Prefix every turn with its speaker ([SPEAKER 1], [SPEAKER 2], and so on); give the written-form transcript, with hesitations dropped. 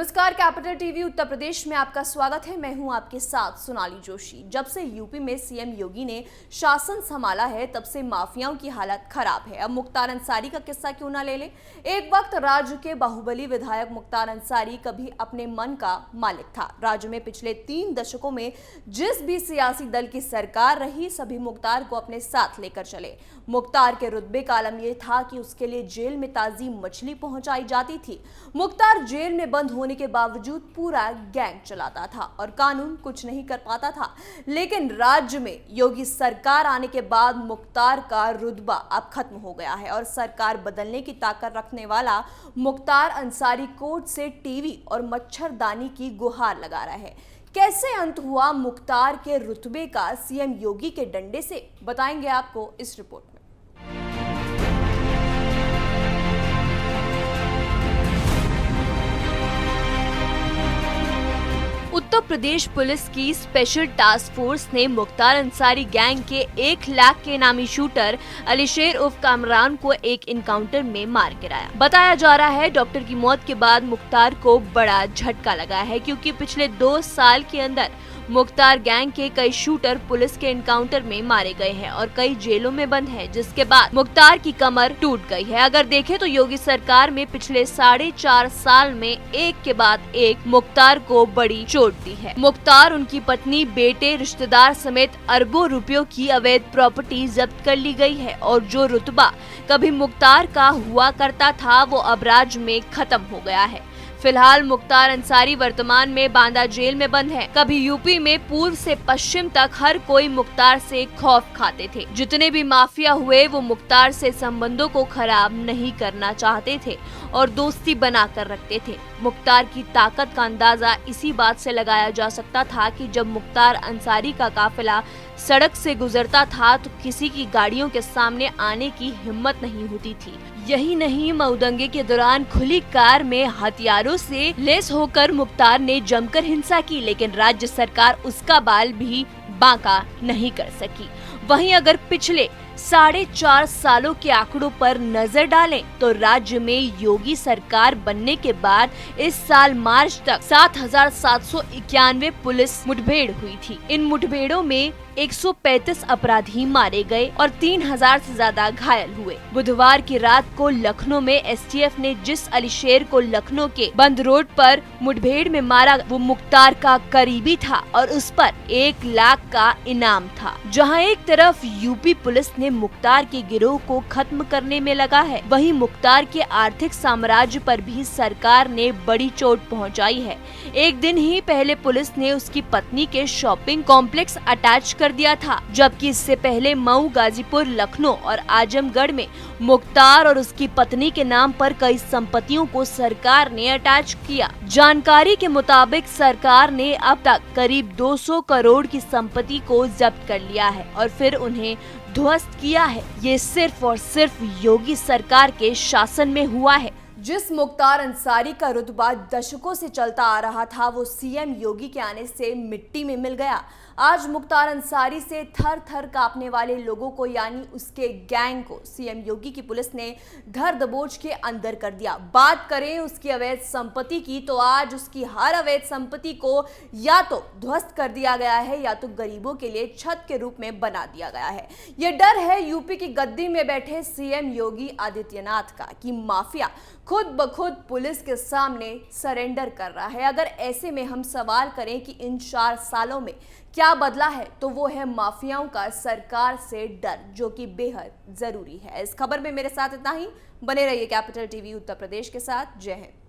[SPEAKER 1] नमस्कार, capital TV Uttar Pradesh में आपका स्वागत है। मैं हूं आपके साथ सोनाली जोशी। जब से यूपी में सीएम योगी ने शासन संभाला है तब से माफियाओं की हालत खराब है। अब मुख्तार अंसारी का किस्सा क्यों ना ले लें। एक वक्त राज्य के बाहुबली विधायक मुख्तार अंसारी कभी अपने मन का मालिक था। राज्य में पिछले 3 दशकों में जिस भी सियासी दल की सरकार रही सभी मुख्तार को अपने साथ लेकर चले। मुख्तार के रुतबे का आलम यह था कि उसके लिए जेल में ताजी मछली पहुंचाई जाती थी। मुख्तार जेल में बंद होने के बावजूद पूरा गैंग चलाता था और कानून कुछ नहीं कर पाता था। लेकिन राज्य में योगी सरकार आने के बाद मुख्तार का रुतबा अब खत्म हो गया है और सरकार बदलने की ताकत रखने वाला मुख्तार अंसारी कोर्ट से टीवी और मच्छरदानी की गुहार लगा रहा है। कैसे अंत हुआ मुख्तार के रुतबे का सीएम योगी के डंडे से, बताएंगे आपको इस रिपोर्ट में। उत्तर प्रदेश पुलिस की स्पेशल टास्क फोर्स ने मुख्तार अंसारी गैंग के 1 लाख के इनामी शूटर अलीशेर उर्फ कामरान को एक इनकाउंटर में मार गिराया। बताया जा रहा है डॉक्टर की मौत के बाद मुख्तार को बड़ा झटका लगा है, क्योंकि पिछले 2 साल के अंदर मुख्तार गैंग के कई शूटर पुलिस के इनकाउंटर में मारे गए हैं और कई जेलों में बंद हैं, जिसके बाद मुख्तार की कमर टूट गई है। अगर देखें तो योगी सरकार में पिछले 4.5 साल में एक के बाद एक मुख्तार को बड़ी चोट दी है। मुख्तार, उनकी पत्नी, बेटे, रिश्तेदार समेत अरबों रुपयों की अवैध प्रॉपर्टी जब्त कर ली गई है और जो रुतबा कभी मुख्तार का हुआ करता था वो अब राज्य में खत्म हो गया है। फिलहाल मुख्तार अंसारी वर्तमान में बांदा जेल में बंद है। कभी यूपी में पूर्व से पश्चिम तक हर कोई मुख्तार से खौफ खाते थे। जितने भी माफिया हुए वो मुख्तार से संबंधों को खराब नहीं करना चाहते थे और दोस्ती बना कर रखते थे। मुख्तार की ताकत का अंदाजा इसी बात से लगाया जा सकता था कि जब मुख्तार अंसारी का काफिला सड़क से गुजरता था तो किसी की गाड़ियों के सामने आने की हिम्मत नहीं होती थी। यही नहीं, मऊदंगे के दौरान खुली कार में हथियारों से लैस होकर मुख्तार ने जमकर हिंसा की, लेकिन राज्य सरकार उसका बाल भी बांका नहीं कर सकी। वहीं अगर पिछले 4.5 सालों के आंकड़ों पर नजर डालें तो राज्य में योगी सरकार बनने के बाद इस साल मार्च तक 7,791 पुलिस मुठभेड़ हुई थी। इन मुठभेड़ों में 135 अपराधी मारे गए और 3,000 से ज्यादा घायल हुए। बुधवार की रात को लखनऊ में एसटीएफ ने जिस अलीशेर को लखनऊ के बंद रोड पर मुठभेड़ में मारा वो मुख्तार का करीबी था और उस पर 1 लाख का इनाम था। जहां एक तरफ यूपी पुलिस ने मुख्तार के गिरोह को खत्म करने में लगा है, वहीं मुख्तार के आर्थिक साम्राज्य पर भी सरकार ने बड़ी चोट पहुंचाई है। एक दिन ही पहले पुलिस ने उसकी पत्नी के शॉपिंग कॉम्प्लेक्स अटैच कर दिया था, जबकि इससे पहले मऊ, गाजीपुर, लखनऊ और आजमगढ़ में मुख्तार और उसकी पत्नी के नाम पर कई संपत्तियों को सरकार ने अटैच किया। जानकारी के मुताबिक सरकार ने अब तक करीब 200 करोड़ की संपत्ति को जब्त कर लिया है और फिर उन्हें ध्वस्त किया है। ये सिर्फ और सिर्फ योगी सरकार के शासन में हुआ है। जिस मुख्तार अंसारी का रुतबा दशकों से चलता आ रहा था वो सीएम योगी के आने से मिट्टी में मिल गया। आज मुख्तार अंसारी से थर थर कांपने वाले लोगों को यानी उसके गैंग को सीएम योगी की पुलिस ने धर दबोच के अंदर कर दिया। बात करें उसकी अवैध संपत्ति की तो आज उसकी हर अवैध संपत्ति को या तो ध्वस्त कर दिया गया है या तो गरीबों के लिए छत के रूप में बना दिया गया है। ये डर है यूपी की गद्दी में बैठे सीएम योगी आदित्यनाथ का कि माफिया खुद ब खुद पुलिस के सामने सरेंडर कर रहा है। अगर ऐसे में हम सवाल करें कि इन 4 सालों में क्या बदला है तो वो है माफियाओं का सरकार से डर, जो कि बेहद जरूरी है। इस खबर में मेरे साथ इतना ही। बने रहिए कैपिटल टीवी उत्तर प्रदेश के साथ। जय हिंद।